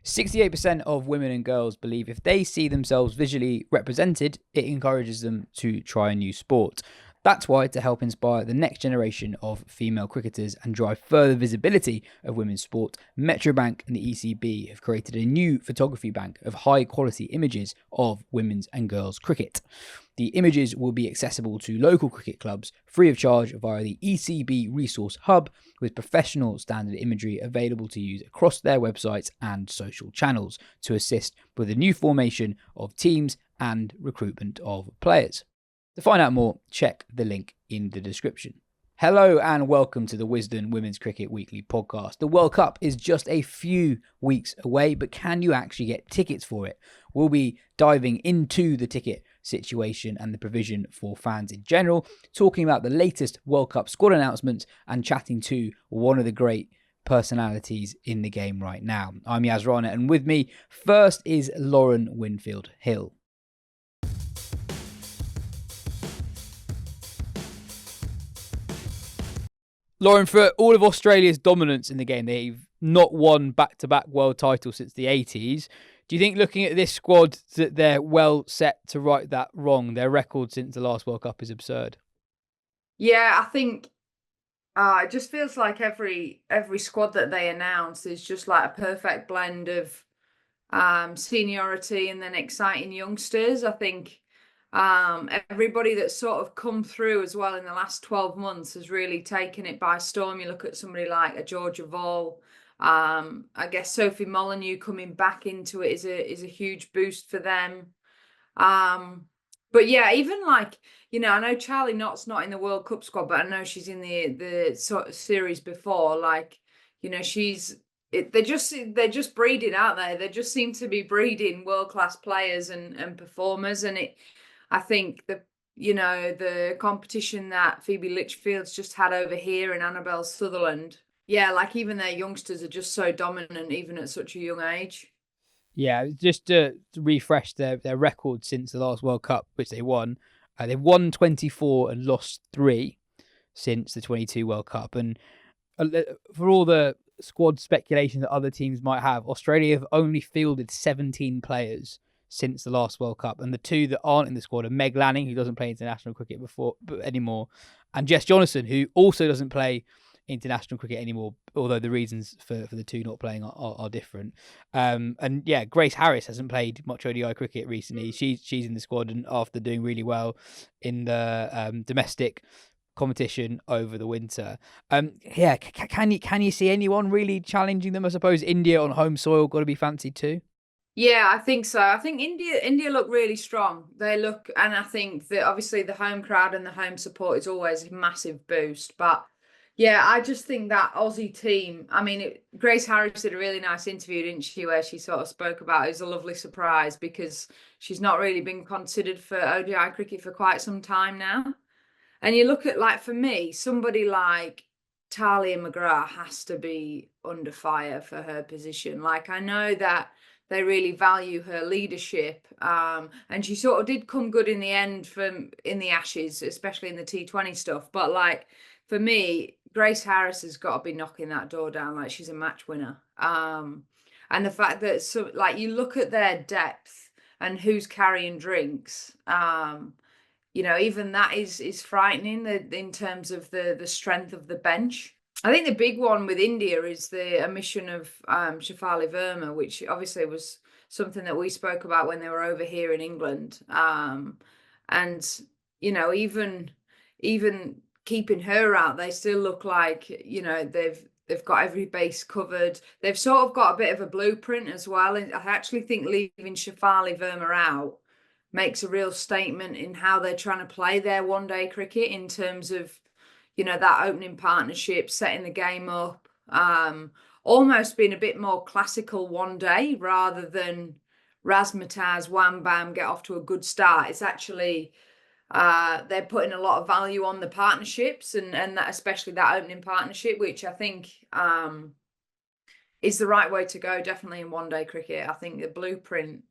68% of women and girls believe if they see themselves visually represented, it encourages them to try a new sport. That's why, to help inspire the next generation of female cricketers and drive further visibility of women's sport, Metrobank and the ECB have created a new photography bank of high quality images of women's and girls' cricket. The images will be accessible to local cricket clubs free of charge via the ECB Resource Hub, with professional standard imagery available to use across their websites and social channels to assist with the new formation of teams and recruitment of players. To find out more, check the link in the description. Hello and welcome to the Wisden Women's Cricket Weekly podcast. The World Cup is just a few weeks away, but can you actually get tickets for it? We'll be diving into the ticket situation and the provision for fans in general, talking about the latest World Cup squad announcements and chatting to one of the great personalities in the game right now. I'm Yaz Rana, and with me first is Lauren Winfield-Hill. Lauren, for all of Australia's dominance in the game, they've not won back-to-back world titles since the 80s. Do you think, looking at this squad, that they're well set to right that wrong? Their record since the last World Cup is absurd. Yeah, I think it just feels like every squad that they announce is just like a perfect blend of seniority and then exciting youngsters. I think everybody that's sort of come through as well in the last 12 months has really taken it by storm. You look at somebody like a Georgia Vall. I guess Sophie Molyneux coming back into it is a huge boost for them. But yeah, even like, I know Charlie Knott's not in the World Cup squad, but I know she's in the sort of series before. Like, they're just breeding, aren't they? They just seem to be breeding world-class players and performers. And I think the competition that Phoebe Litchfield's just had over here and Annabelle Sutherland, yeah, like even their youngsters are just so dominant, even at such a young age. Yeah, just to refresh their record since the last World Cup, which they won. They've won 24 and lost 3 since the 22 World Cup. And for all the squad speculation that other teams might have, Australia have only fielded 17 players since the last World Cup. And the two that aren't in the squad are Meg Lanning, who doesn't play international cricket anymore, and Jess Jonathan, who also doesn't play international cricket anymore, although the reasons for the two not playing are different. And yeah, Grace Harris hasn't played much ODI cricket recently. She's in the squad, and after doing really well in the domestic competition over the winter. Yeah, can you see anyone really challenging them? I suppose India on home soil got to be fancied too. Yeah, I think so. I think India look really strong. They look, and I think that obviously the home crowd and the home support is always a massive boost. But yeah, I just think that Aussie team, I mean, Grace Harris did a really nice interview, didn't she, where she sort of spoke about it was a lovely surprise because she's not really been considered for ODI cricket for quite some time now. And you look at, like, for me, somebody like Talia McGrath has to be under fire for her position. Like, I know that they really value her leadership. And she sort of did come good in the end in the Ashes, especially in the T20 stuff. But like, for me, Grace Harris has got to be knocking that door down. Like, she's a match winner. And the fact that you look at their depth and who's carrying drinks, even that is frightening in terms of the strength of the bench. I think the big one with India is the omission of Shafali Verma, which obviously was something that we spoke about when they were over here in England. And even keeping her out, they still look like they've got every base covered. They've sort of got a bit of a blueprint as well. And I actually think leaving Shafali Verma out makes a real statement in how they're trying to play their one-day cricket in terms of, that opening partnership, setting the game up, almost being a bit more classical one day rather than razzmatazz, wham, bam, get off to a good start. It's actually, they're putting a lot of value on the partnerships and that, especially that opening partnership, which I think is the right way to go, definitely in one-day cricket. I think the blueprint,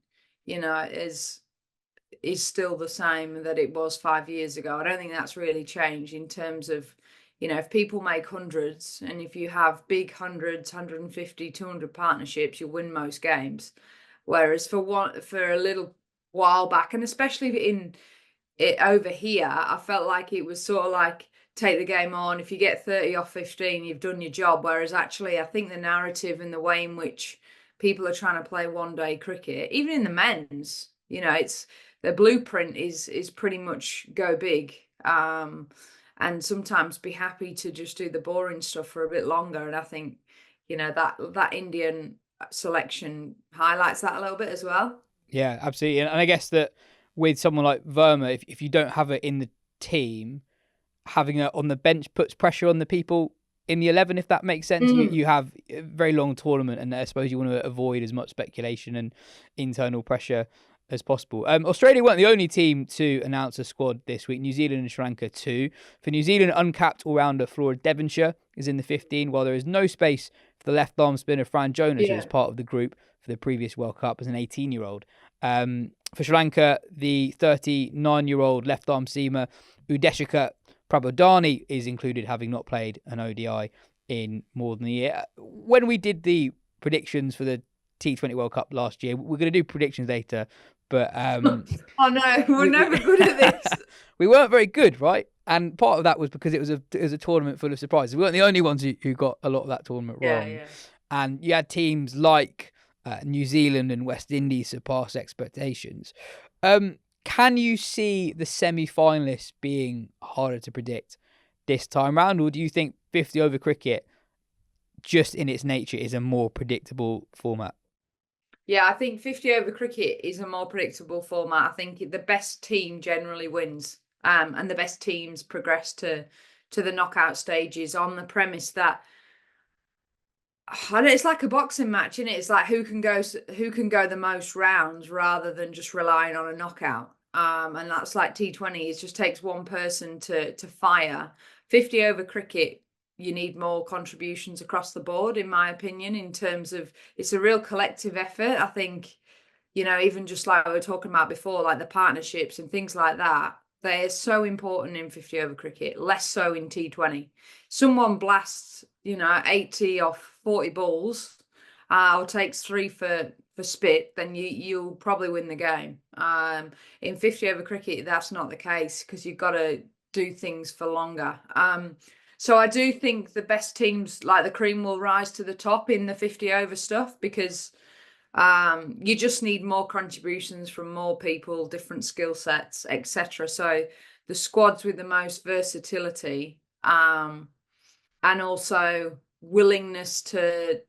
is still the same that it was 5 years ago. I don't think that's really changed in terms of, if people make hundreds, and if you have big hundreds, 150, 200 partnerships, you win most games. Whereas for a little while back, and especially in it over here, I felt like it was sort of like take the game on. If you get 30 off 15, you've done your job. Whereas actually, I think the narrative and the way in which people are trying to play one day cricket, even in the men's, it's the blueprint is pretty much go big. And sometimes be happy to just do the boring stuff for a bit longer. And I think, that Indian selection highlights that a little bit as well. Yeah, absolutely. And I guess that with someone like Verma, if you don't have it in the team, having it on the bench puts pressure on the people in the 11, if that makes sense. You have a very long tournament, and I suppose you want to avoid as much speculation and internal pressure as possible. Australia weren't the only team to announce a squad this week. New Zealand and Sri Lanka too. For New Zealand, uncapped all-rounder Flora Devonshire is in the 15, while there is no space for the left-arm spinner Fran Jonas, who was part of the group for the previous World Cup as an 18-year-old. For Sri Lanka, the 39-year-old left-arm seamer Udeshika Prabodani is included, having not played an ODI in more than a year. When we did the predictions for the T20 World Cup last year, we're going to do predictions later, but oh no, we're never good at this. We weren't very good, right? And part of that was because it was a tournament full of surprises. We weren't the only ones who got a lot of that tournament wrong. Yeah. And you had teams like New Zealand and West Indies surpass expectations. Can you see the semi-finalists being harder to predict this time round, or do you think 50 over cricket, just in its nature, is a more predictable format? Yeah, I think 50 over cricket is a more predictable format. I think the best team generally wins, and the best teams progress to the knockout stages on the premise that it's like a boxing match, isn't it? It's like who can go the most rounds rather than just relying on a knockout. And that's like T20. It just takes one person to fire. 50 over cricket, you need more contributions across the board, in my opinion, in terms of it's a real collective effort. I think, even just like we were talking about before, like the partnerships and things like that, they're so important in 50 over cricket, less so in T20. Someone blasts, 80 off 40 balls, or takes 3 for spit, then you'll probably win the game. In 50 over cricket, that's not the case because you've got to do things for longer. So I do think the best teams, like the cream, will rise to the top in the 50 over stuff because you just need more contributions from more people, different skill sets, etc. So the squads with the most versatility, and also willingness to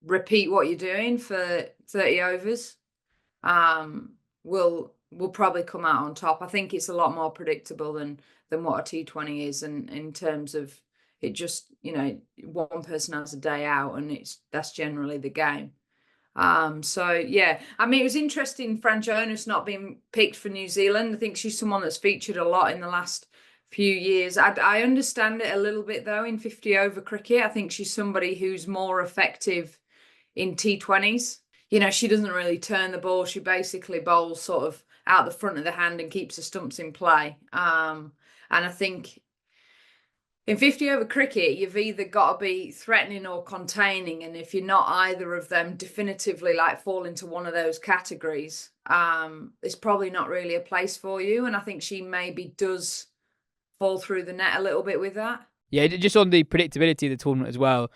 repeat what you're doing for 30 overs, will probably come out on top. I think it's a lot more predictable than what a T20 is, and in terms of it just, one person has a day out and that's generally the game. So yeah, I mean, it was interesting Fran Jonas not being picked for New Zealand. I think she's someone that's featured a lot in the last few years. I understand it a little bit though in 50 over cricket. I think she's somebody who's more effective in T20s. She doesn't really turn the ball. She basically bowls sort of out the front of the hand and keeps the stumps in play. And I think in 50 over cricket, you've either got to be threatening or containing. And if you're not either of them, definitively like fall into one of those categories, it's probably not really a place for you. And I think she maybe does fall through the net a little bit with that. Yeah, just on the predictability of the tournament as well,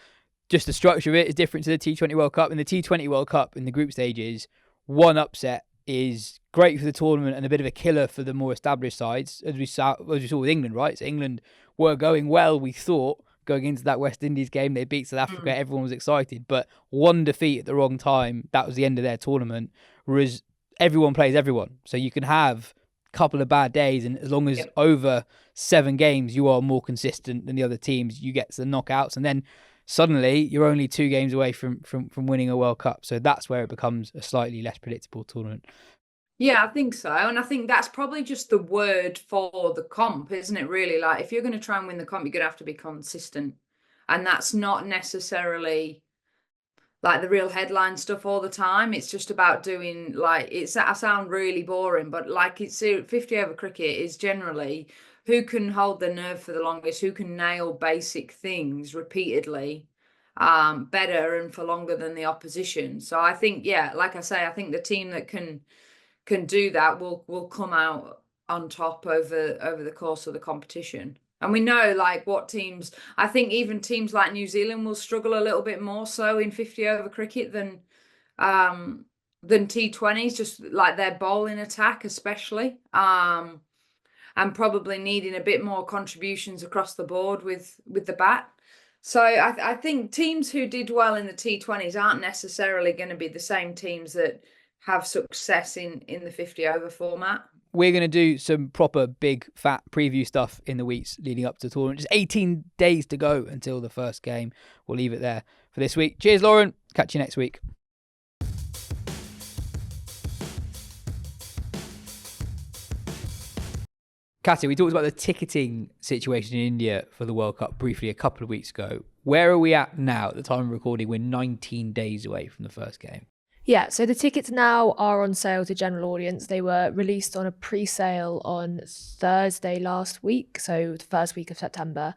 just the structure of it is different to the T20 World Cup. In the T20 World Cup, in the group stages, one upset is great for the tournament and a bit of a killer for the more established sides, as we saw with England, right? So England were going well, we thought, going into that West Indies game. They beat South Africa, everyone was excited, but one defeat at the wrong time, that was the end of their tournament, whereas everyone plays everyone. So you can have a couple of bad days, and as long as over 7 games you are more consistent than the other teams, you get to the knockouts, and then suddenly you're only 2 games away from winning a World Cup. So that's where it becomes a slightly less predictable tournament. Yeah, I think so. And I think that's probably just the word for the comp, isn't it, really? Like, if you're going to try and win the comp, you're going to have to be consistent. And that's not necessarily like the real headline stuff all the time. It's just about doing, like, I sound really boring, but like it's 50 over cricket is generally who can hold the nerve for the longest, who can nail basic things repeatedly, better and for longer than the opposition. So I think, yeah, like I say, I think the team that can do that will come out on top over the course of the competition. And we know like what teams, I think even teams like New Zealand will struggle a little bit more so in 50 over cricket than T20s, just like their bowling attack especially, and probably needing a bit more contributions across the board with the bat. So I think teams who did well in the T20s aren't necessarily going to be the same teams that have success in the 50 over format. We're going to do some proper big fat preview stuff in the weeks leading up to the tournament. Just 18 days to go until the first game. We'll leave it there for this week. Cheers, Lauren. Catch you next week. Katya, we talked about the ticketing situation in India for the World Cup briefly a couple of weeks ago. Where are we at now at the time of recording? We're 19 days away from the first game. Yeah, so the tickets now are on sale to general audience. They were released on a pre-sale on Thursday last week, so the first week of September.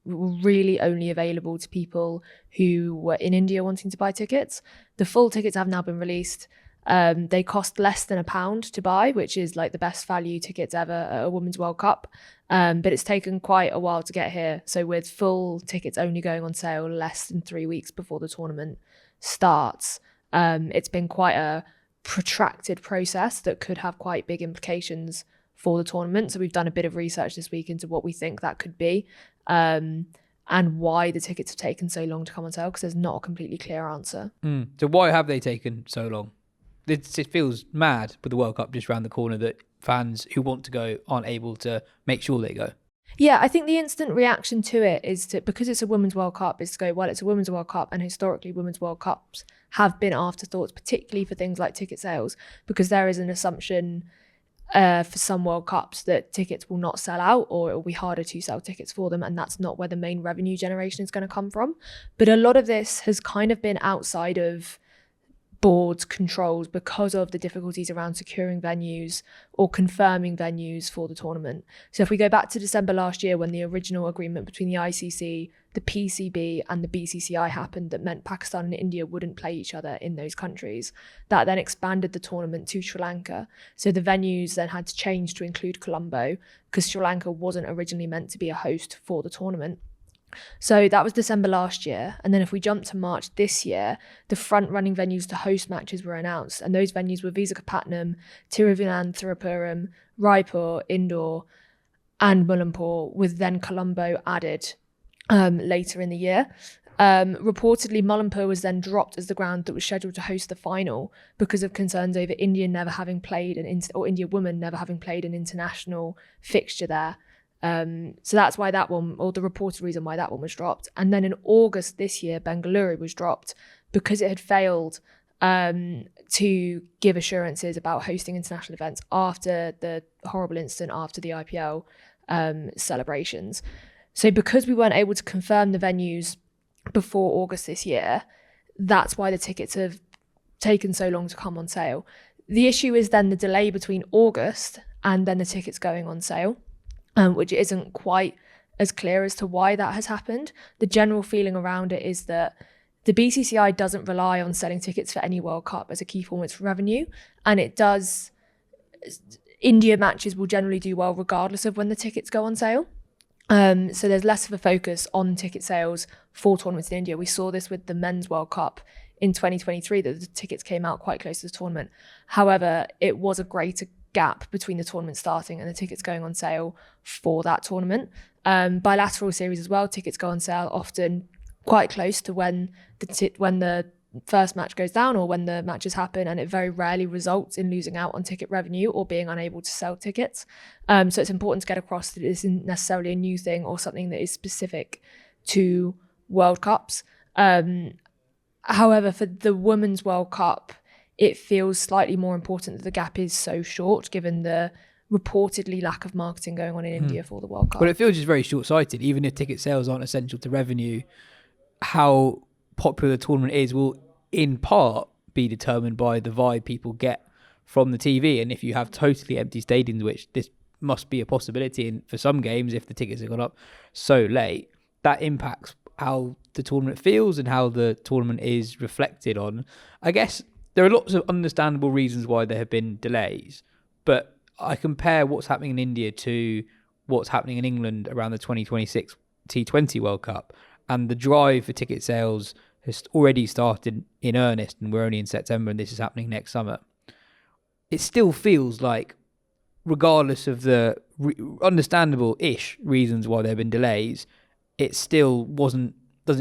Really only available to people who were in India wanting to buy tickets. The full tickets have now been released. They cost less than £1 to buy, which is like the best value tickets ever at a Women's World Cup. But it's taken quite a while to get here. So with full tickets only going on sale less than 3 weeks before the tournament starts, it's been quite a protracted process that could have quite big implications for the tournament. So we've done a bit of research this week into what we think that could be, and why the tickets have taken so long to come on sale, because there's not a completely clear answer. So why have they taken so long? It feels mad with the World Cup just around the corner that fans who want to go aren't able to make sure they go. Yeah, I think the instant reaction to it is to, because it's a Women's World Cup, is to go, well, it's a Women's World Cup, and historically Women's World Cups have been afterthoughts, particularly for things like ticket sales, because there is an assumption for some World Cups that tickets will not sell out, or it will be harder to sell tickets for them, and that's not where the main revenue generation is going to come from. But a lot of this has kind of been outside of board's controls because of the difficulties around securing venues or confirming venues for the tournament. So if we go back to December last year, when the original agreement between the ICC, the PCB and the BCCI happened that meant Pakistan and India wouldn't play each other in those countries, that then expanded the tournament to Sri Lanka. So the venues then had to change to include Colombo, because Sri Lanka wasn't originally meant to be a host for the tournament. So that was December last year. And then if we jump to March this year, the front-running venues to host matches were announced. And those venues were Visakhapatnam, Thiruvananthapuram, Raipur, Indore, and Mulampur, with then Colombo added later in the year. Reportedly, Mulampur was then dropped as the ground that was scheduled to host the final because of concerns over India never having played India women never having played an international fixture there. So that's why that one, or the reported reason why that one was dropped. And then in August this year, Bengaluru was dropped because it had failed to give assurances about hosting international events after the horrible incident after the IPL celebrations. So because we weren't able to confirm the venues before August this year, that's why the tickets have taken so long to come on sale. The issue is then the delay between August and then the tickets going on sale, which isn't quite as clear as to why that has happened. The general feeling around it is that the BCCI doesn't rely on selling tickets for any World Cup as a key form of its revenue, and it does. India matches will generally do well regardless of when the tickets go on sale. So there's less of a focus on ticket sales for tournaments in India. We saw this with the Men's World Cup in 2023, that the tickets came out quite close to the tournament. However, it was a greater gap between the tournament starting and the tickets going on sale for that tournament. Bilateral series as well, tickets go on sale often quite close to when the first match goes down or when the matches happen, and it very rarely results in losing out on ticket revenue or being unable to sell tickets. So it's important to get across that it isn't necessarily a new thing or something that is specific to World Cups. However, for the Women's World Cup, it feels slightly more important that the gap is so short, given the reportedly lack of marketing going on in India for the World Cup. But it feels just very short-sighted. Even if ticket sales aren't essential to revenue, how popular the tournament is will in part be determined by the vibe people get from the TV. And if you have totally empty stadiums, which this must be a possibility for some games if the tickets have gone up so late. That impacts how the tournament feels and how the tournament is reflected on. I guess there are lots of understandable reasons why there have been delays, but I compare what's happening in India to what's happening in England around the 2026 T20 World Cup, and the drive for ticket sales has already started in earnest, and we're only in September and this is happening next summer. It still feels like, regardless of the understandable-ish reasons why there have been delays, it still doesn't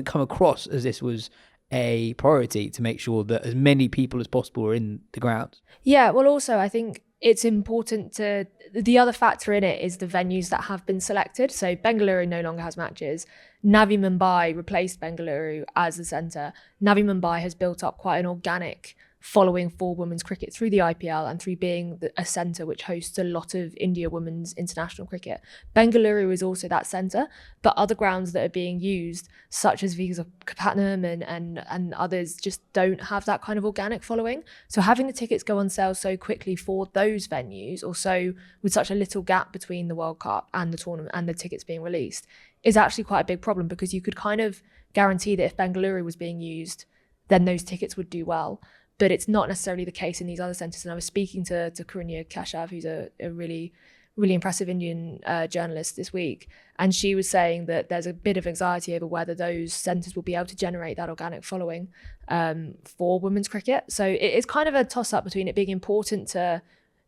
come across as this was a priority to make sure that as many people as possible are in the grounds. Yeah, well, also, I think it's important the other factor in it is the venues that have been selected. So Bengaluru no longer has matches. Navi Mumbai replaced Bengaluru as the centre. Navi Mumbai has built up quite an organic following for women's cricket through the IPL and through being a centre which hosts a lot of India women's international cricket. Bengaluru is also that centre, but other grounds that are being used, such as Visakhapatnam and others, just don't have that kind of organic following. So having the tickets go on sale so quickly for those venues, also with such a little gap between the World Cup and the tournament and the tickets being released, is actually quite a big problem, because you could kind of guarantee that if Bengaluru was being used, then those tickets would do well. But it's not necessarily the case in these other centres. And I was speaking to Karunya Kashav, who's a really, really impressive Indian journalist this week. And she was saying that there's a bit of anxiety over whether those centres will be able to generate that organic following for women's cricket. So it's kind of a toss-up between it being important to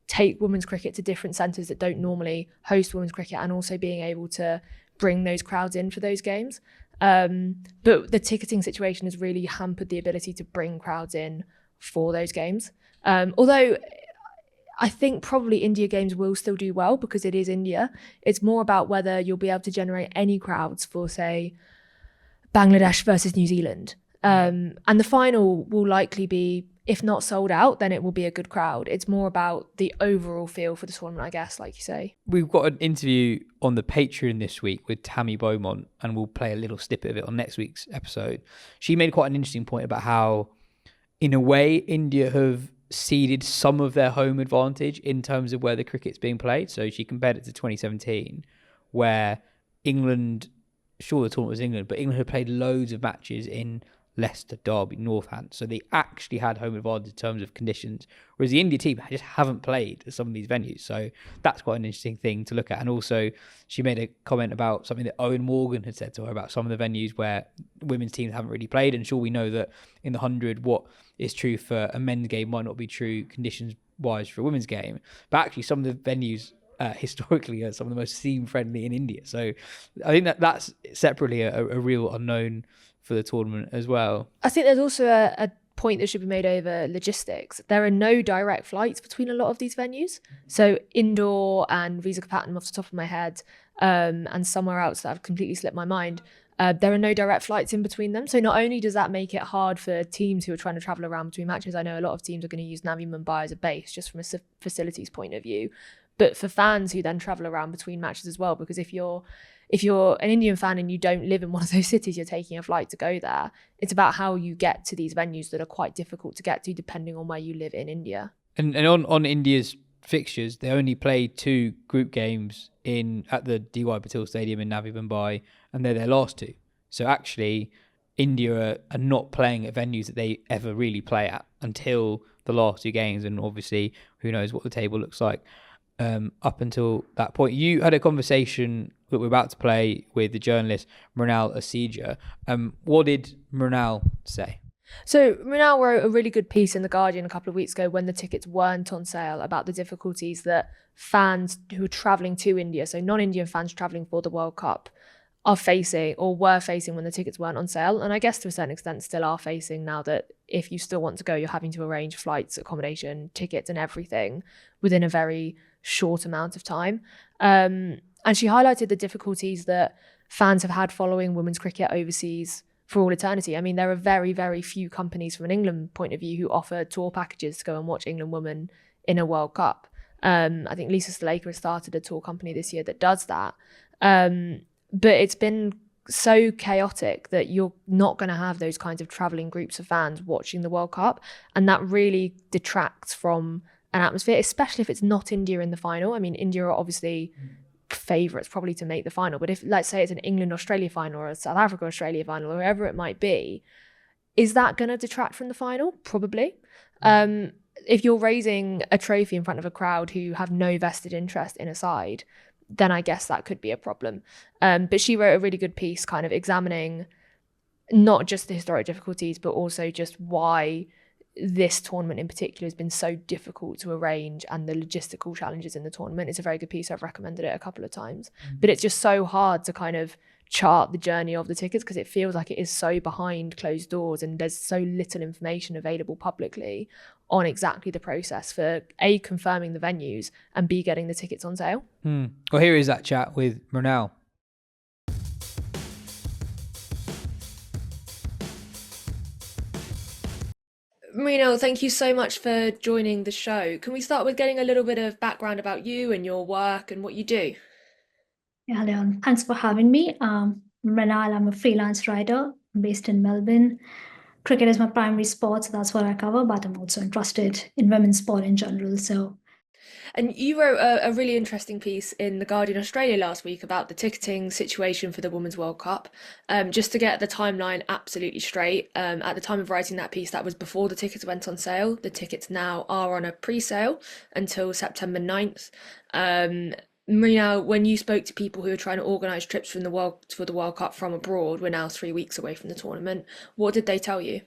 take women's cricket to different centres that don't normally host women's cricket, and also being able to bring those crowds in for those games. But the ticketing situation has really hampered the ability to bring crowds in for those games. Although I think probably India games will still do well because it is India. It's more about whether you'll be able to generate any crowds for, say, Bangladesh versus New Zealand. And the final will likely be, if not sold out, then it will be a good crowd. It's more about the overall feel for the tournament, I guess, like you say. We've got an interview on the Patreon this week with Tammy Beaumont, and we'll play a little snippet of it on next week's episode. She made quite an interesting point about how, in a way, India have ceded some of their home advantage in terms of where the cricket's being played. So she compared it to 2017, where England, sure the tournament was England, but England had played loads of matches in Leicester, Derby, Northants. So they actually had home advantage in terms of conditions, whereas the India team just haven't played at some of these venues. So that's quite an interesting thing to look at. And also, she made a comment about something that Owen Morgan had said to her about some of the venues where women's teams haven't really played. And sure, we know that in the 100, what is true for a men's game might not be true conditions-wise for a women's game. But actually, some of the venues historically are some of the most seam-friendly in India. So I think that's separately a real unknown for the tournament as well. I think there's also a point that should be made over logistics. There are no direct flights between a lot of these venues. So Indore and Visakhapatnam off the top of my head, and somewhere else that I've completely slipped my mind, there are no direct flights in between them. So not only does that make it hard for teams who are trying to travel around between matches, I know a lot of teams are going to use Navi Mumbai as a base just from a facilities point of view, but for fans who then travel around between matches as well, because if you're an Indian fan and you don't live in one of those cities, you're taking a flight to go there. It's about how you get to these venues that are quite difficult to get to depending on where you live in India. And on India's fixtures, they only played 2 group games at the D.Y. Patil Stadium in Navi Mumbai, and they're their last 2. So actually, India are not playing at venues that they ever really play at until the last 2 games, and obviously, who knows what the table looks like up until that point. You had a conversation that we're about to play with the journalist Mrinal Asija. What did Mrinal say? So Mrinal wrote a really good piece in The Guardian a couple of weeks ago when the tickets weren't on sale about the difficulties that fans who are travelling to India, so non-Indian fans travelling for the World Cup, are facing or were facing when the tickets weren't on sale. And I guess to a certain extent still are facing now, that if you still want to go, you're having to arrange flights, accommodation, tickets and everything within a very short amount of time. And she highlighted the difficulties that fans have had following women's cricket overseas for all eternity. I mean, there are very, very few companies from an England point of view who offer tour packages to go and watch England women in a World Cup. I think Lisa Sthalekar has started a tour company this year that does that. But it's been so chaotic that you're not going to have those kinds of travelling groups of fans watching the World Cup. And that really detracts from an atmosphere, especially if it's not India in the final. I mean, India are obviously favourites probably to make the final, but if, let's say, it's an England-Australia final or a South Africa-Australia final or whoever it might be, is that going to detract from the final? Probably. If you're raising a trophy in front of a crowd who have no vested interest in a side, then I guess that could be a problem. But she wrote a really good piece kind of examining not just the historic difficulties, but also just why this tournament in particular has been so difficult to arrange and the logistical challenges in the tournament. It's a very good piece. I've recommended it a couple of times. But it's just so hard to kind of chart the journey of the tickets because it feels like it is so behind closed doors and there's so little information available publicly on exactly the process for A, confirming the venues, and B, getting the tickets on sale. Well, here is that chat with Ronelle. Marino, thank you so much for joining the show. Can we start with getting a little bit of background about you and your work and what you do? Yeah, Leon, thanks for having me. Renal, I'm a freelance writer based in Melbourne. Cricket is my primary sport, so that's what I cover, but I'm also interested in women's sport in general. And you wrote a really interesting piece in The Guardian Australia last week about the ticketing situation for the Women's World Cup. Just to get the timeline absolutely straight, at the time of writing that piece, that was before the tickets went on sale. The tickets now are on a pre-sale until September 9th. Marina, when you spoke to people who are trying to organise trips for the World Cup from abroad, we're now 3 weeks away from the tournament. What did they tell you?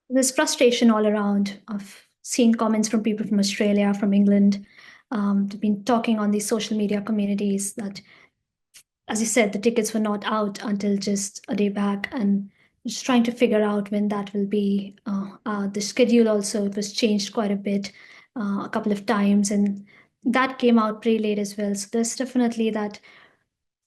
There's frustration all around. I've seen comments from people from Australia, from England. They've been talking on these social media communities that, as you said, the tickets were not out until just a day back, and just trying to figure out when that will be. The schedule also, it was changed quite a bit, a couple of times, and that came out pretty late as well. So there's definitely that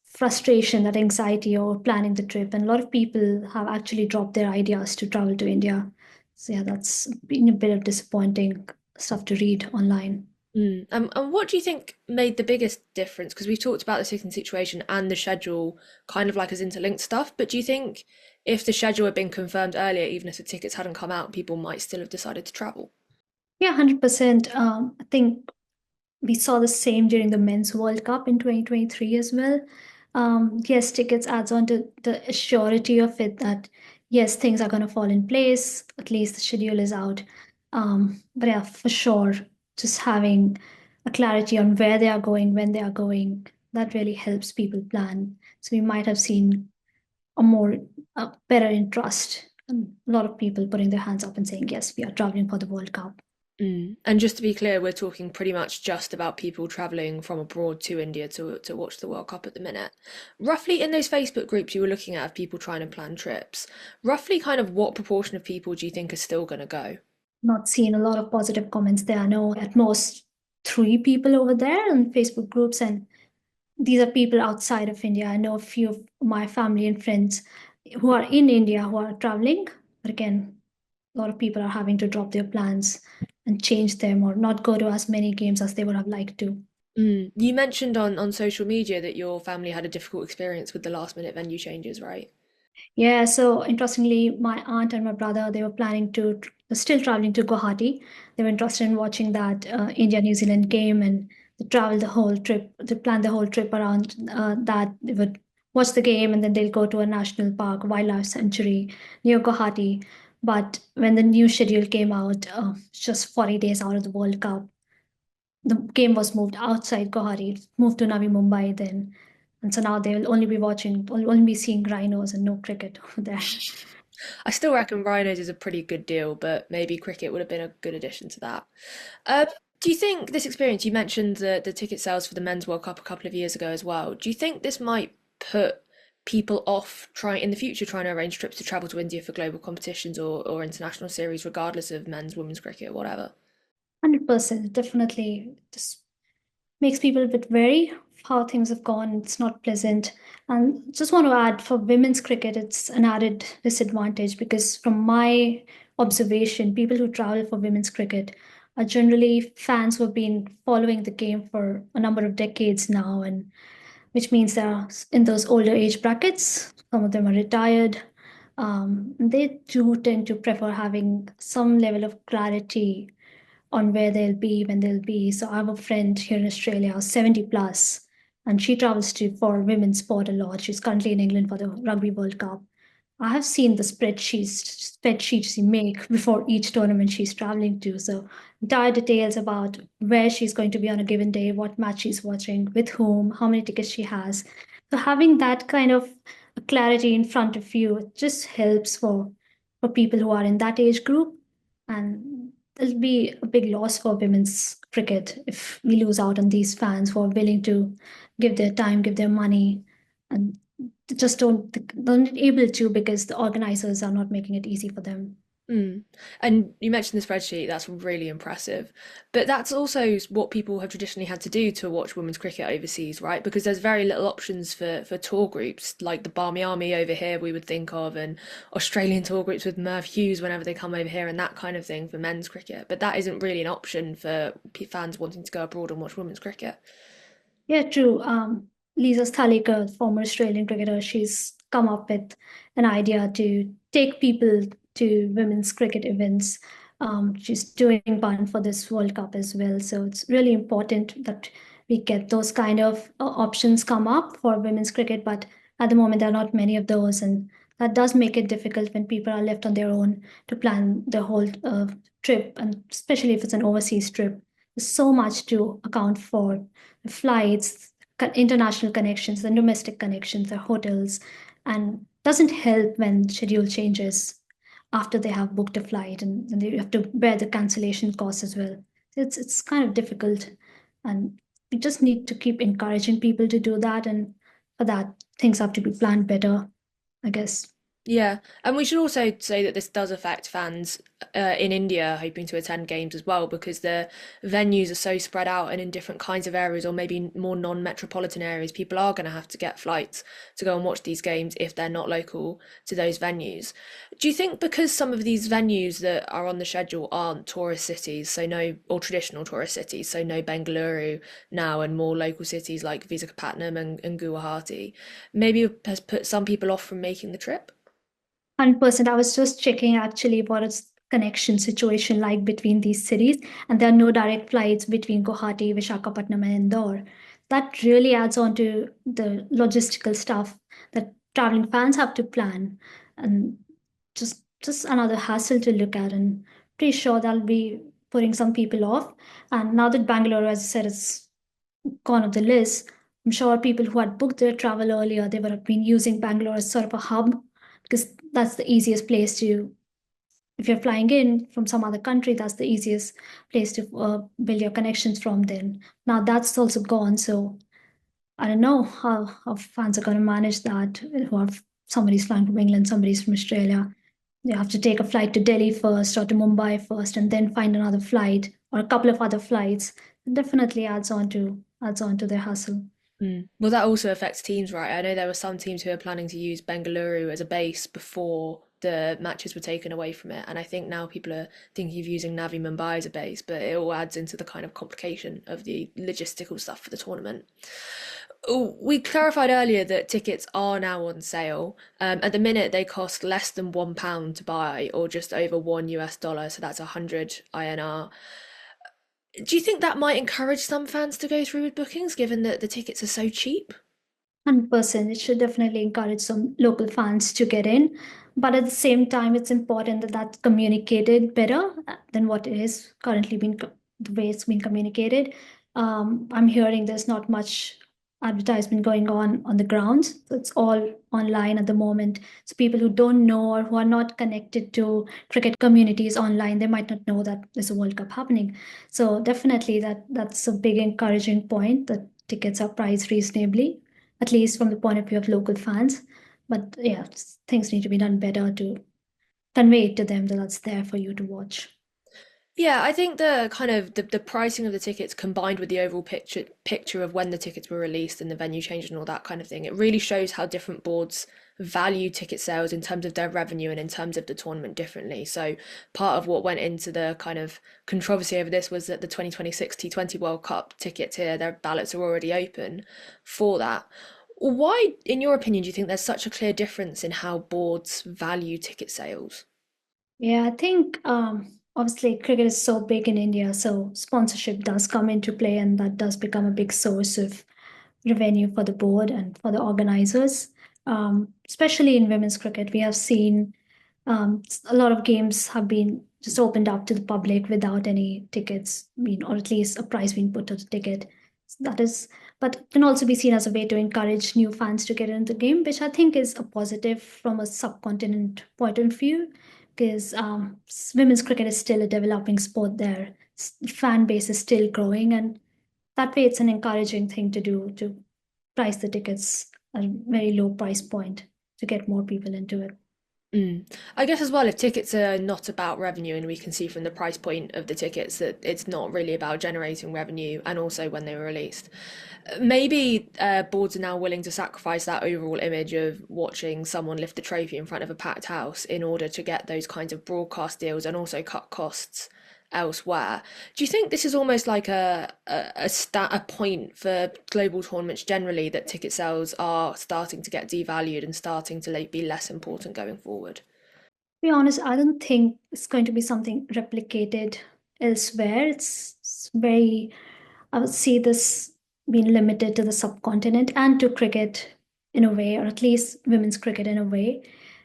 frustration, that anxiety over planning the trip. And a lot of people have actually dropped their ideas to travel to India. So yeah, that's been a bit of disappointing stuff to read online. And what do you think made the biggest difference? Because we've talked about the ticketing situation and the schedule kind of like as interlinked stuff, but do you think if the schedule had been confirmed earlier, even if the tickets hadn't come out, people might still have decided to travel? Yeah, 100%. I think we saw the same during the Men's World Cup in 2023 as well. Yes, tickets adds on to the surety of it that, yes, things are going to fall in place. At least the schedule is out. But yeah, for sure, just having a clarity on where they are going, when they are going, that really helps people plan. So we might have seen a better interest, and a lot of people putting their hands up and saying, yes, we are traveling for the World Cup. And just to be clear, we're talking pretty much just about people travelling from abroad to India to watch the World Cup at the minute. Roughly in those Facebook groups you were looking at of people trying to plan trips, roughly kind of what proportion of people do you think are still going to go? Not seen a lot of positive comments there. I know at most 3 people over there in Facebook groups, and these are people outside of India. I know a few of my family and friends who are in India who are traveling, but again, a lot of people are having to drop their plans and change them or not go to as many games as they would have liked to. You mentioned on social media that your family had a difficult experience with the last minute venue changes, right? Yeah, so interestingly, my aunt and my brother, they were still traveling to Guwahati. They were interested in watching that India-New Zealand game, and they planned the whole trip around that. They would watch the game and then they'll go to a national park, wildlife sanctuary near Guwahati. But when the new schedule came out, just 40 days out of the World Cup, the game was moved outside Guwahati, moved to Navi Mumbai then. And so now they'll only be seeing rhinos and no cricket over there. I still reckon Rhinos is a pretty good deal, but maybe cricket would have been a good addition to that. Do you think this experience, you mentioned the ticket sales for the Men's World Cup a couple of years ago as well, do you think this might put people off in the future trying to arrange trips to travel to India for global competitions or international series, regardless of men's, women's cricket, whatever? 100%, definitely just makes people a bit wary of how things have gone. It's not pleasant. And just want to add, for women's cricket, it's an added disadvantage because from my observation, people who travel for women's cricket are generally fans who have been following the game for a number of decades now, and which means they're in those older age brackets. Some of them are retired. They do tend to prefer having some level of clarity on where they'll be when they'll be. So I have a friend here in Australia, 70 plus, and she travels to for women's sport a lot. She's currently in England for the Rugby World Cup. I have seen the spreadsheets she make before each tournament she's traveling to. So entire details about where she's going to be on a given day, what match she's watching, with whom, how many tickets she has. So having that kind of clarity in front of you, it just helps for people who are in that age group. And it'll be a big loss for women's cricket if we lose out on these fans who are willing to give their time, give their money, and just don't able to because the organizers are not making it easy for them. Mm. And you mentioned the spreadsheet, that's really impressive. But that's also what people have traditionally had to do to watch women's cricket overseas, right? Because there's very little options for tour groups, like the Barmy Army over here we would think of, and Australian tour groups with Merv Hughes whenever they come over here and that kind of thing for men's cricket. But that isn't really an option for fans wanting to go abroad and watch women's cricket. Yeah, true. Lisa Sthalekar, former Australian cricketer, she's come up with an idea to take people to women's cricket events. She's doing one for this World Cup as well. So it's really important that we get those kind of options come up for women's cricket. But at the moment, there are not many of those. And that does make it difficult when people are left on their own to plan the whole trip, and especially if it's an overseas trip. There's so much to account for: the flights, international connections, the domestic connections, the hotels, and doesn't help when schedule changes after they have booked a flight, and then you have to bear the cancellation costs as well. It's kind of difficult, and we just need to keep encouraging people to do that, and for that things have to be planned better, I guess. Yeah, and we should also say that this does affect fans in India hoping to attend games as well, because the venues are so spread out and in different kinds of areas, or maybe more non-metropolitan areas. People are going to have to get flights to go and watch these games if they're not local to those venues. Do you think because some of these venues that are on the schedule aren't tourist cities, so no, or traditional tourist cities, so no Bengaluru now, and more local cities like Visakhapatnam and Guwahati, maybe has put some people off from making the trip? 100%. I was just checking actually what is connection situation like between these cities, and there are no direct flights between Guwahati, Vishakhapatnam, and Indore. That really adds on to the logistical stuff that traveling fans have to plan, and just another hassle to look at. And pretty sure that'll be putting some people off. And now that Bangalore, as I said, is gone off the list, I'm sure people who had booked their travel earlier, they would have been using Bangalore as sort of a hub, because that's the easiest place to, if you're flying in from some other country, that's the easiest place to build your connections from then. Now that's also gone. So I don't know how fans are going to manage that. Who have somebody's flying from England, somebody's from Australia. You have to take a flight to Delhi first or to Mumbai first, and then find another flight or a couple of other flights. It definitely adds on to their hustle. Mm. Well, that also affects teams, right? I know there were some teams who were planning to use Bengaluru as a base before the matches were taken away from it, and I think now people are thinking of using Navi Mumbai as a base, but it all adds into the kind of complication of the logistical stuff for the tournament. Oh, we clarified earlier that tickets are now on sale. At the minute, they cost less than £1 to buy, or just over $1, so that's 100 INR. Do you think that might encourage some fans to go through with bookings, given that the tickets are so cheap? 100%. It should definitely encourage some local fans to get in. But at the same time, it's important that that's communicated better than what it is currently the way it's been communicated. I'm hearing there's not much advertisement going on the grounds. So it's all online at the moment. So people who don't know or who are not connected to cricket communities online, they might not know that there's a World Cup happening. So definitely that's a big encouraging point, that tickets are priced reasonably, at least from the point of view of local fans. But yeah, things need to be done better to convey it to them that that's there for you to watch. Yeah, I think the kind of the pricing of the tickets combined with the overall picture of when the tickets were released and the venue change and all that kind of thing, it really shows how different boards value ticket sales in terms of their revenue and in terms of the tournament differently. So part of what went into the kind of controversy over this was that the 2026 T20 World Cup tickets here, their ballots are already open for that. Why, in your opinion, do you think there's such a clear difference in how boards value ticket sales? Yeah, I think obviously cricket is so big in India, so sponsorship does come into play, and that does become a big source of revenue for the board and for the organizers. Especially in women's cricket, we have seen a lot of games have been just opened up to the public without any tickets being, or at least a price being put to the ticket. So that is, but can also be seen as a way to encourage new fans to get into the game, which I think is a positive from a subcontinent point of view, because women's cricket is still a developing sport there. Fan base is still growing, and that way it's an encouraging thing to do, to price the tickets at a very low price point to get more people into it. I guess as well, if tickets are not about revenue, and we can see from the price point of the tickets that it's not really about generating revenue, and also when they were released, maybe boards are now willing to sacrifice that overall image of watching someone lift the trophy in front of a packed house in order to get those kinds of broadcast deals and also cut costs elsewhere. Do you think this is almost like a point for global tournaments generally, that ticket sales are starting to get devalued and starting to be less important going forward? To be honest, I don't think it's going to be something replicated elsewhere. It's very, I would see this being limited to the subcontinent and to cricket in a way, or at least women's cricket in a way.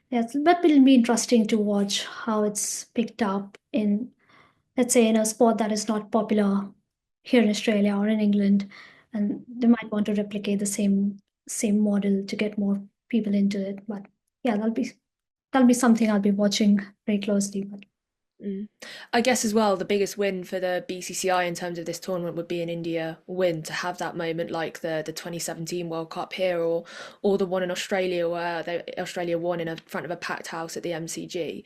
Yes, but it'll be interesting to watch how it's picked up in, let's say, in a sport that is not popular here in Australia or in England, and they might want to replicate the same model to get more people into it. But yeah, that'll be something I'll be watching very closely. But I guess as well, the biggest win for the BCCI in terms of this tournament would be an India win, to have that moment like the 2017 World Cup here, or the one in Australia where Australia won in front of a packed house at the MCG.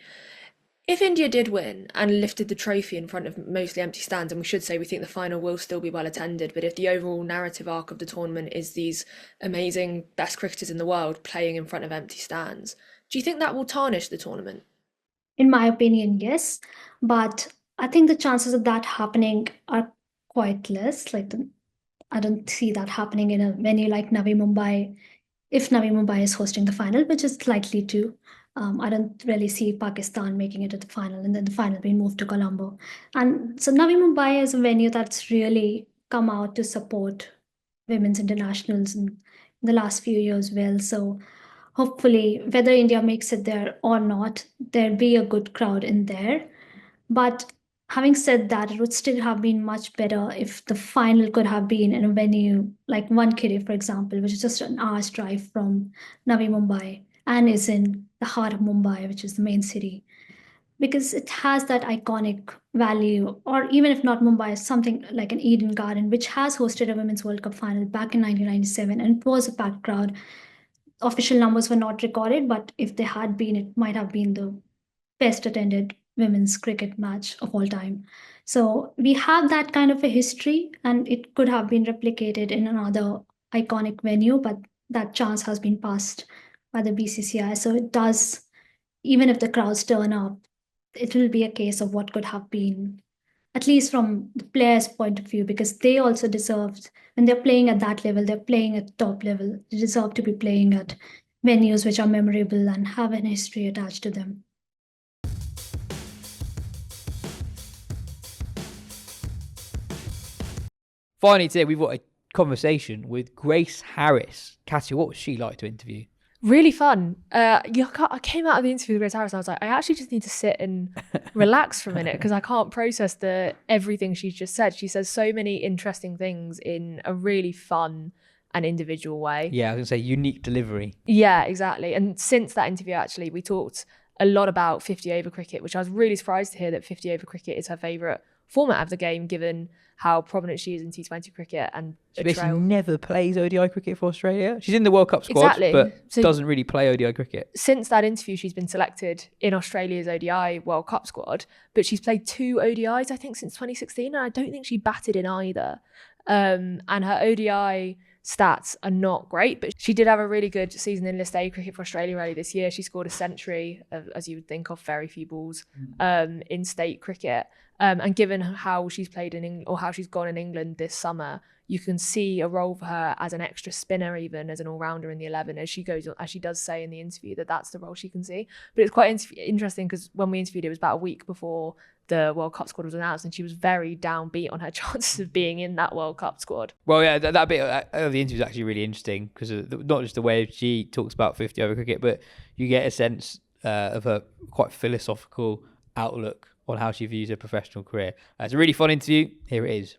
If India did win and lifted the trophy in front of mostly empty stands, and we should say we think the final will still be well attended, but if the overall narrative arc of the tournament is these amazing best cricketers in the world playing in front of empty stands, do you think that will tarnish the tournament? in my opinion, yes. But I think the chances of that happening are quite less. I don't see that happening in a venue like Navi Mumbai, if Navi Mumbai is hosting the final, which is likely to. I don't really see Pakistan making it to the final and then the final being moved to Colombo. And so Navi Mumbai is a venue that's really come out to support women's internationals in the last few years well. So hopefully, whether India makes it there or not, there'll be a good crowd in there. But having said that, it would still have been much better if the final could have been in a venue like Wankhede, for example, which is just an hour's drive from Navi Mumbai and is in the heart of Mumbai, which is the main city, because it has that iconic value. Or even if not Mumbai, something like an Eden Garden, which has hosted a Women's World Cup final back in 1997, and it was a packed crowd. Official numbers were not recorded, but if they had been, it might have been the best attended women's cricket match of all time. So we have that kind of a history, and it could have been replicated in another iconic venue, but that chance has been passed by the BCCI. So it does, even if the crowds turn up, it will be a case of what could have been, at least from the players' point of view, because they also deserved, when they're playing at that level, they're playing at top level. They deserve to be playing at venues which are memorable and have an history attached to them. Finally, today we've got a conversation with Grace Harris. Katya, what was she like to interview? Really fun. I came out of the interview with Grace Harris and I was like, I actually just need to sit and relax for a minute because I can't process everything she's just said. She says so many interesting things in a really fun and individual way. Yeah, I was going to say unique delivery. Yeah, exactly. And since that interview, actually, we talked a lot about 50 over cricket, which I was really surprised to hear that 50 over cricket is her favourite format of the game, given how prominent she is in T20 cricket. And she basically never plays ODI cricket for Australia. She's in the World Cup squad, but doesn't really play ODI cricket. Since that interview, she's been selected in Australia's ODI World Cup squad, but she's played 2 ODIs, I think, since 2016, and I don't think she batted in either. And her ODI stats are not great, but she did have a really good season in List A cricket for Australia early this year. She scored a century, as you would think, off very few balls in state cricket. And given how she's played in or how she's gone in England this summer, you can see a role for her as an extra spinner, even as an all-rounder in the 11, as she does say in the interview that that's the role she can see. But it's quite interesting because when we interviewed, it was about a week before the World Cup squad was announced, and she was very downbeat on her chances of being in that World Cup squad. Well, yeah, that bit of the interview is actually really interesting because not just the way she talks about 50 over cricket, but you get a sense of her quite philosophical outlook on how she views her professional career. It's a really fun interview. Here it is.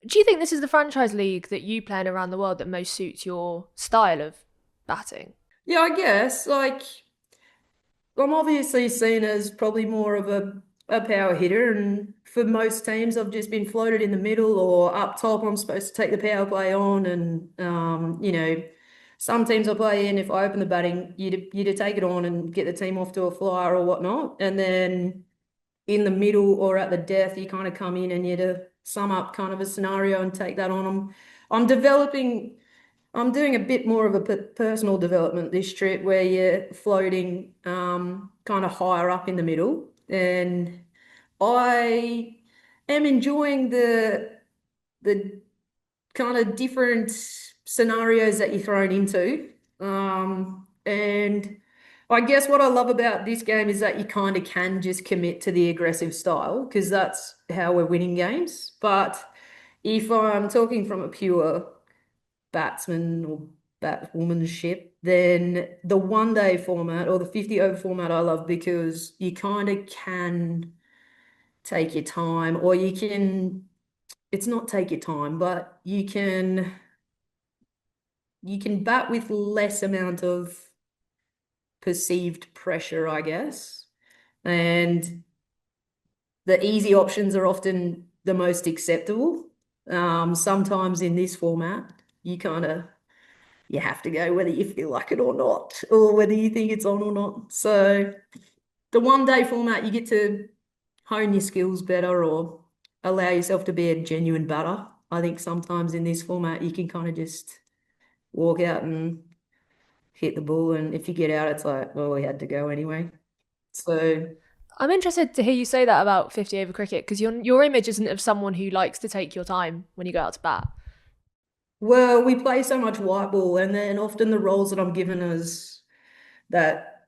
Do you think this is the franchise league that you play in around the world that most suits your style of batting? Yeah, I guess. Like, I'm obviously seen as probably more of a power hitter, and for most teams, I've just been floated in the middle or up top. I'm supposed to take the power play on, and some teams I play in, if I open the batting, you to take it on and get the team off to a flyer or whatnot, and then in the middle or at the death, you kind of come in and you to sum up kind of a scenario and take that on. I'm doing a bit more of a personal development this trip where you're floating kind of higher up in the middle, and I am enjoying the kind of different scenarios that you're thrown into. And I guess what I love about this game is that you kind of can just commit to the aggressive style because that's how we're winning games. But if I'm talking from a pure batsman or batwomanship, then the 1-day format or the 50 over format I love because you kind of can take your time, or it's not take your time, but you can bat with less amount of perceived pressure, I guess. And the easy options are often the most acceptable. Sometimes in this format, you have to go whether you feel like it or not, or whether you think it's on or not. So the 1-day format, you get to hone your skills better or allow yourself to be a genuine batter. I think sometimes in this format, you can kind of just walk out and hit the ball, and if you get out, it's like, well, we had to go anyway. So I'm interested to hear you say that about 50 over cricket because your image isn't of someone who likes to take your time when you go out to bat. well, we play so much white ball, and then often the roles that I'm given is that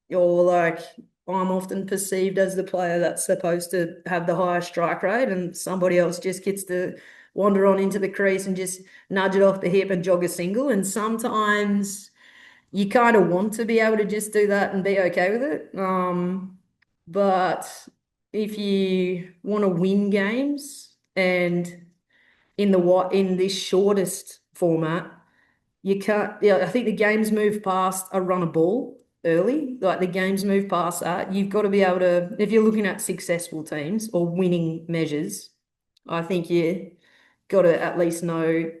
you're like, I'm often perceived as the player that's supposed to have the highest strike rate, and somebody else just gets to wander on into the crease and just nudge it off the hip and jog a single. And sometimes you kind of want to be able to just do that and be okay with it. But if you want to win games, and in this shortest format, you can't. Yeah, I think the games move past a run a ball early. Like the games move past that. You've got to be able to, if you're looking at successful teams or winning measures, I think you got to at least know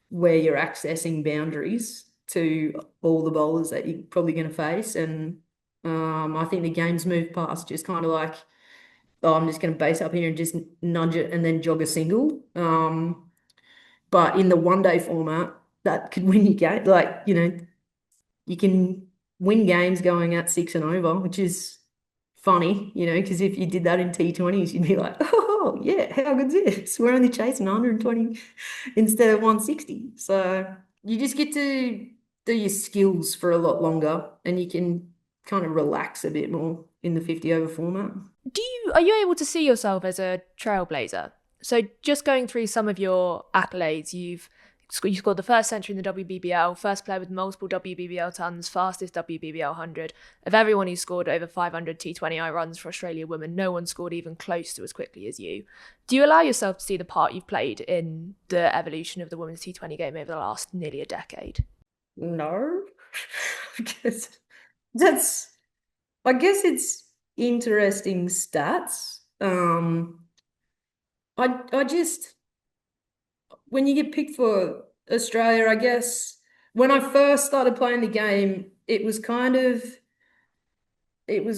where you're accessing boundaries to all the bowlers that you're probably going to face. And I think the games move past just kind of like, oh, I'm just going to base up here and just nudge it and then jog a single. But in the 1-day format, that could win you game. Like, you can win games going at 6 and over, which is funny, because if you did that in T20s, you'd be like, oh, yeah, how good's this? We're only chasing 120 instead of 160. So you just get to do your skills for a lot longer, and you can kind of relax a bit more in the 50 over format. Are you able to see yourself as a trailblazer? So just going through some of your accolades, you scored the first century in the WBBL, first player with multiple WBBL tons, fastest WBBL 100. Of everyone who scored over 500 T20I runs for Australia women, no one scored even close to as quickly as you. Do you allow yourself to see the part you've played in the evolution of the women's T20 game over the last nearly a decade? No. I guess it's interesting stats. I just, when you get picked for Australia, I guess when I first started playing the game, it was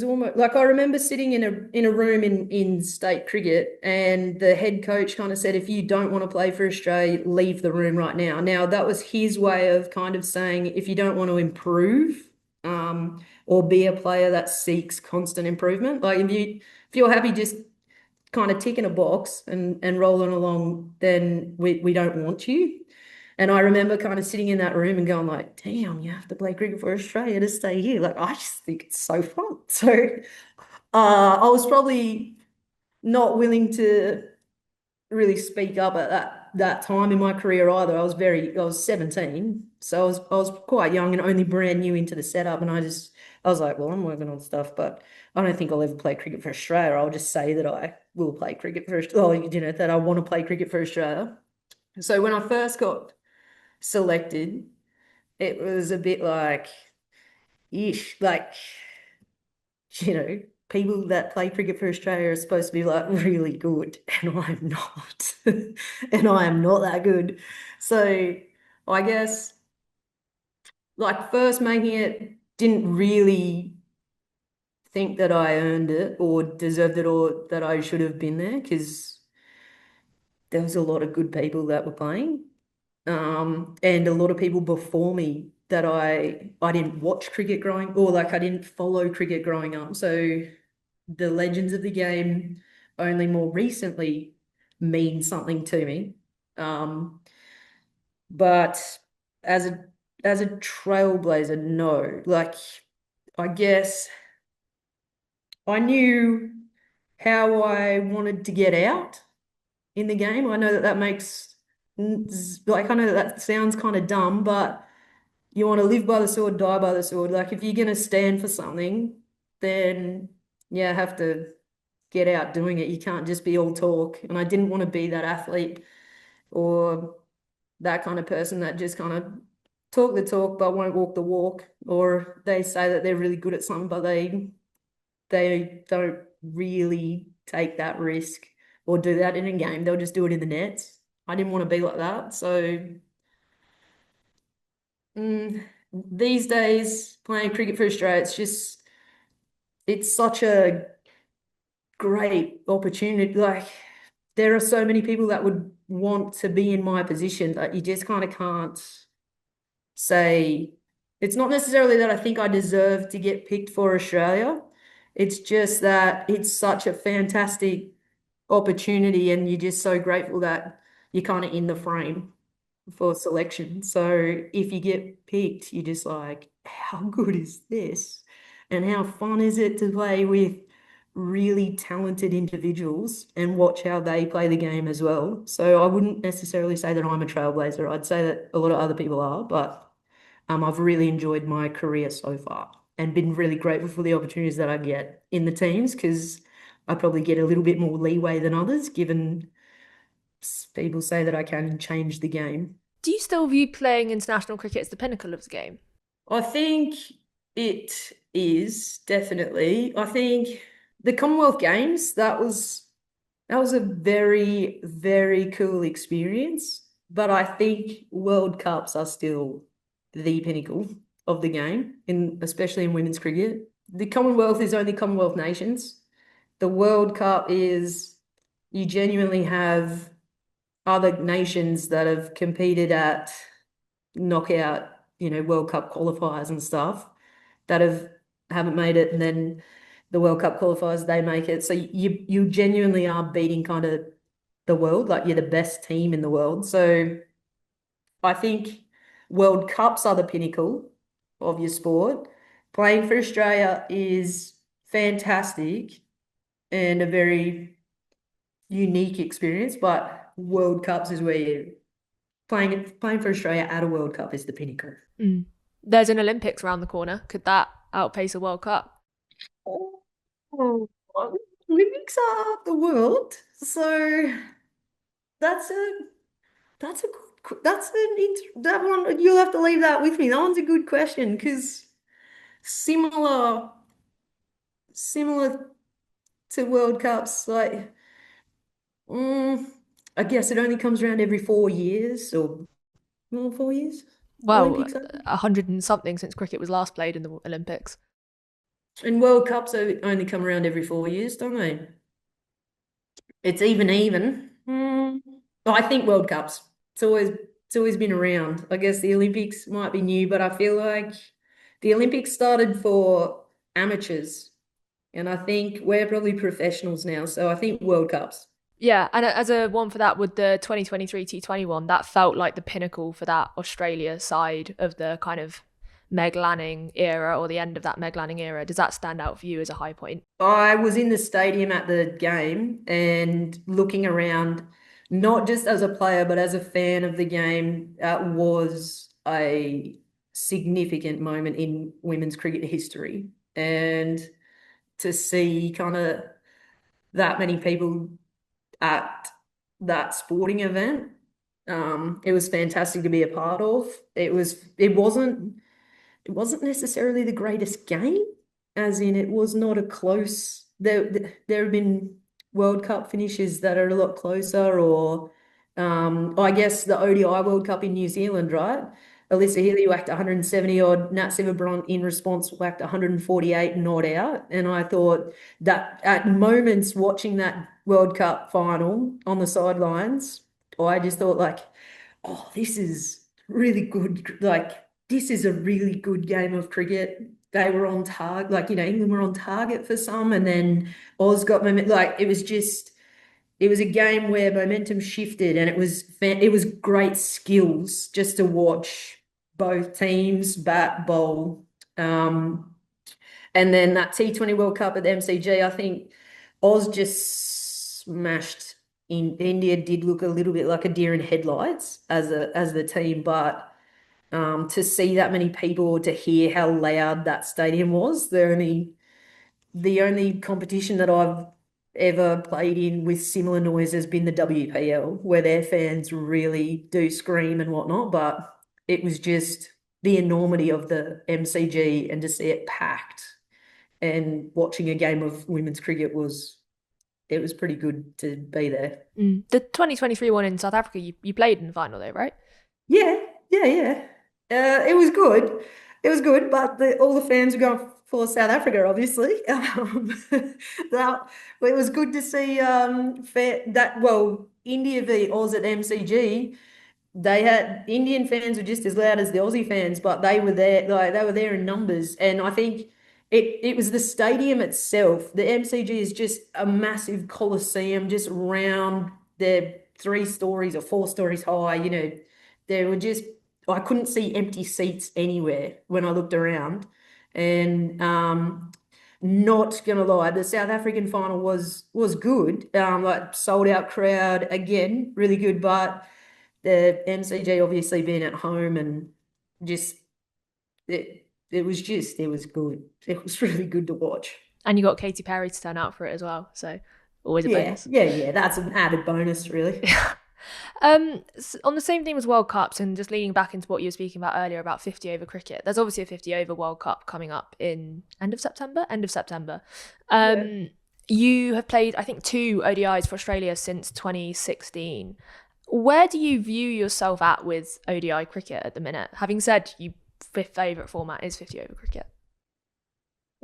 almost like I remember sitting in a room in state cricket, and the head coach kind of said, if you don't want to play for Australia, leave the room right now. Now that was his way of kind of saying, if you don't want to improve, or be a player that seeks constant improvement, like if you're happy just kind of ticking a box and rolling along, then we don't want you. And I remember kind of sitting in that room and going like, damn, you have to play cricket for Australia to stay here. Like, I just think it's so fun. So I was probably not willing to really speak up at that time in my career either. I was 17, so I was quite young and only brand new into the setup, and I was like, well, I'm working on stuff, but I don't think I'll ever play cricket for Australia. I'll just say that I will play cricket for Australia, that I want to play cricket for Australia. So when I first got selected, it was a bit like, ish, like, people that play cricket for Australia are supposed to be like really good, and I'm not. And I am not that good. So I guess like first making it, didn't really think that I earned it or deserved it or that I should have been there, because there was a lot of good people that were playing. And a lot of people before me that I didn't watch cricket growing, or like I didn't follow cricket growing up. So the legends of the game only more recently mean something to me. But as a trailblazer, no. Like, I guess I knew how I wanted to get out in the game. I know that makes, like, I know that sounds kind of dumb, but you want to live by the sword, die by the sword. Like, if you're going to stand for something, then you have to get out doing it. You can't just be all talk. And I didn't want to be that athlete or that kind of person that just kind of talk the talk but won't walk the walk, or they say that they're really good at something but they don't really take that risk or do that in a game. They'll just do it in the nets. I didn't want to be like that. So these days playing cricket for Australia, it's such a great opportunity. Like, there are so many people that would want to be in my position that you just kind of can't say. It's not necessarily that I think I deserve to get picked for Australia. It's just that it's such a fantastic opportunity, and you're just so grateful that you're kind of in the frame for selection. So if you get picked, you're just like, how good is this? And how fun is it to play with really talented individuals and watch how they play the game as well? So I wouldn't necessarily say that I'm a trailblazer. I'd say that a lot of other people are, but I've really enjoyed my career so far and been really grateful for the opportunities that I get in the teams, because I probably get a little bit more leeway than others, given people say that I can change the game. Do you still view playing international cricket as the pinnacle of the game? I think it is, definitely. I think the Commonwealth Games, that was a very, very cool experience. But I think World Cups are still the pinnacle of the game, especially in women's cricket. The Commonwealth is only Commonwealth nations. The World Cup is, you genuinely have other nations that have competed at knockout, World Cup qualifiers and stuff that haven't made it, and then the World Cup qualifiers, they make it. So you genuinely are beating kind of the world, like you're the best team in the world. So I think World Cups are the pinnacle of your sport. Playing for Australia is fantastic and a very unique experience, but World Cups is where you're playing for Australia at a World Cup is the pinnacle. There's an Olympics around the corner. Could that outpace a World Cup? Olympics are the world, so that's that one. You'll have to leave that with me. That one's a good question, because similar to World Cups, like, I guess it only comes around every 4 years, or 4 years. Well, Olympics, 100 and something since cricket was last played in the Olympics. And World Cups only come around every 4 years, don't they? It's even. I think World Cups. It's always been around. I guess the Olympics might be new, but I feel like the Olympics started for amateurs And I think we're probably professionals now. So I think World Cups. Yeah, and as a one for that, with the 2023 T21, that felt like the pinnacle for that Australia side of the kind of Meg Lanning era, or the end of that Meg Lanning era. Does that stand out for you as a high point? I was in the stadium at the game and looking around, not just as a player, but as a fan of the game. It was a significant moment in women's cricket history. And to see kind of that many people at that sporting event, it was fantastic to be a part of. It wasn't necessarily the greatest game, as in it was not a close. There have been World Cup finishes that are a lot closer, or I guess the ODI World Cup in New Zealand, right? Alyssa Healy whacked 170 odd, Nat Sciver-Brunt in response whacked 148 not out. And I thought that at moments watching that World Cup final on the sidelines, I just thought like, oh, this is really good. Like, this is a really good game of cricket. They were on target, like, England were on target for some, and then Oz got momentum. Like, it was a game where momentum shifted, and it was great skills just to watch both teams bat, bowl. And then that T20 World Cup at the MCG, I think Oz just smashed in. India did look a little bit like a deer in headlights as the team, but to see that many people, to hear how loud that stadium was, the only competition that I've ever played in with similar noise has been the WPL, where their fans really do scream and whatnot, but it was just the enormity of the MCG, and to see it packed and watching a game of women's cricket was pretty good to be there. The 2023 one in South Africa, you played in the final though, right? Yeah. It was good. It was good, but all the fans were going for South Africa, obviously. It was good to see India v Oz at MCG. They had Indian fans were just as loud as the Aussie fans, but they were there, like they were there in numbers. And I think it was the stadium itself. The MCG is just a massive coliseum, just round. They're 3 stories or 4 stories high. There were just, I couldn't see empty seats anywhere when I looked around. And not gonna lie, the South African final was good. Like sold out crowd again, really good, but the MCG obviously being at home, and just it was good. It was really good to watch. And you got Katy Perry to turn out for it as well, so always a bonus. Yeah. That's an added bonus, really. On the same theme as World Cups, and just leaning back into what you were speaking about earlier about 50 over cricket, there's obviously a 50 over World Cup coming up in end of September. Yeah. You have played, I think, 2 ODIs for Australia since 2016. Where do you view yourself at with ODI cricket at the minute? Having said your fifth favourite format is 50 over cricket.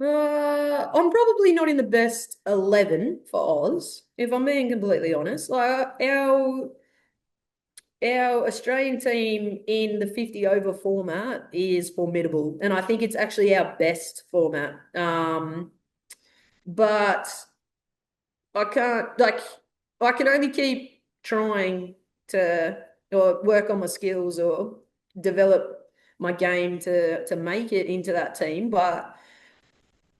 I'm probably not in the best 11 for Oz, if I'm being completely honest. Like our Australian team in the 50 over format is formidable, and I think it's actually our best format. But I can only keep trying to or work on my skills or develop my game to make it into that team. But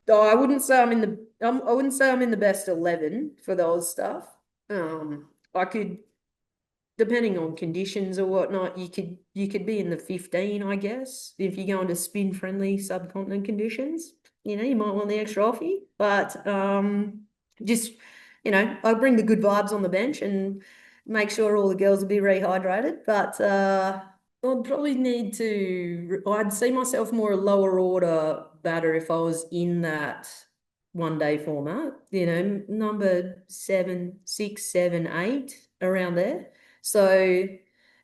I wouldn't say I'm in the best 11 for those stuff. I could, depending on conditions or whatnot, you could be in the 15, I guess, if you go into spin friendly subcontinent conditions. You might want the extra offie, but just I'll bring the good vibes on the bench and make sure all the girls will be rehydrated. But I'd see myself more a lower order batter if I was in that one day format, number 7, 6, 7, 8, around there. So,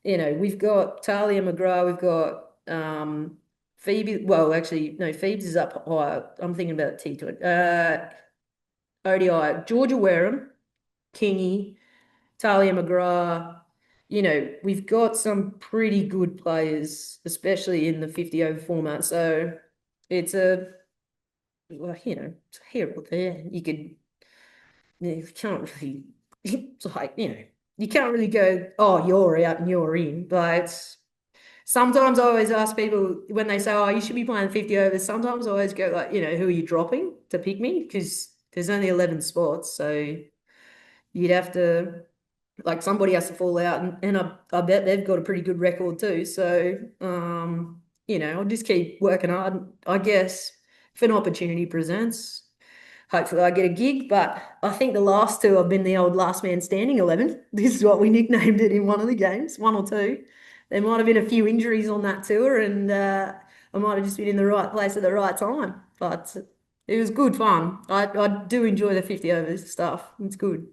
we've got Talia McGrath, we've got Phoebe. Well, actually, no, Phoebe's is up higher. I'm thinking about T20. ODI, Georgia Wareham, Kingy, Talia McGrath. We've got some pretty good players, especially in the 50 over format. So it's like, it's here or there. You can't really, it's like, you can't really go, oh, you're out and you're in. But sometimes I always ask people when they say, oh, you should be playing 50 overs. Sometimes I always go like, who are you dropping to pick me? Because there's only 11 spots. So you'd have to, like, somebody has to fall out. And I bet they've got a pretty good record too. So, I'll just keep working hard. I guess if an opportunity presents, hopefully I get a gig, but I think the last two have been the old last man standing 11. This is what we nicknamed it in one of the games, one or two. There might have been a few injuries on that tour, and I might have just been in the right place at the right time. But it was good fun. I do enjoy the 50 overs stuff. It's good.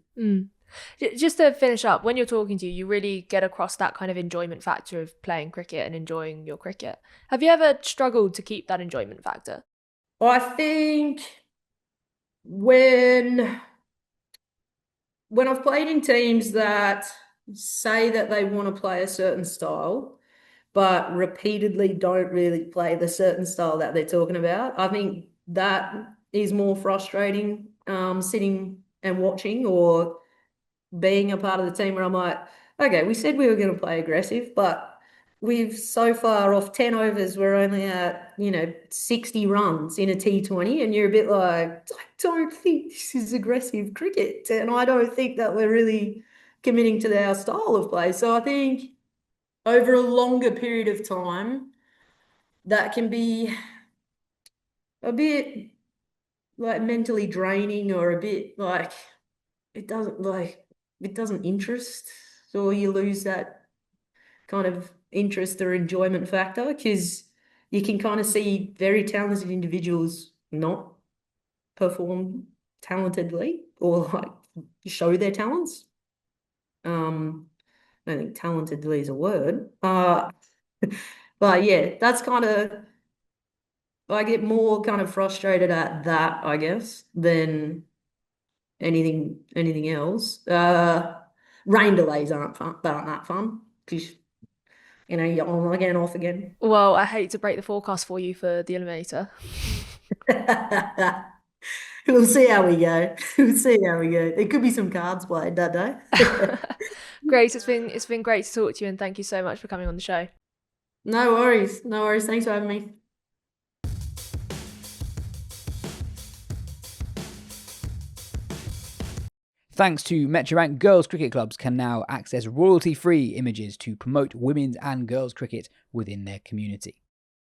Just to finish up, when you're talking to you really get across that kind of enjoyment factor of playing cricket and enjoying your cricket. Have you ever struggled to keep that enjoyment factor? I think when I've played in teams that say that they want to play a certain style, but repeatedly don't really play the certain style that they're talking about, I think that is more frustrating, sitting and watching or being a part of the team where I'm like, okay, we said we were going to play aggressive, but we've so far off 10 overs, we're only at, 60 runs in a T20, and you're a bit like, I don't think this is aggressive cricket, and I don't think that we're really committing to our style of play. So I think over a longer period of time, that can be a bit like mentally draining, or a bit like it doesn't interest, or you lose that kind of interest or enjoyment factor, because you can kind of see very talented individuals not perform talentedly or like show their talents. I don't think talentedly is a word. But yeah, that's kind of, I get more kind of frustrated at that, I guess, than anything else. Rain delays aren't that fun, because you're on again, off again. Well, I hate to break the forecast for you for the Eliminator. We'll see how we go. We'll see how we go. There could be some cards played that day. Grace, it's been great to talk to you, and thank you so much for coming on the show. No worries. No worries. Thanks for having me. Thanks to Metrobank, girls' cricket clubs can now access royalty-free images to promote women's and girls' cricket within their community.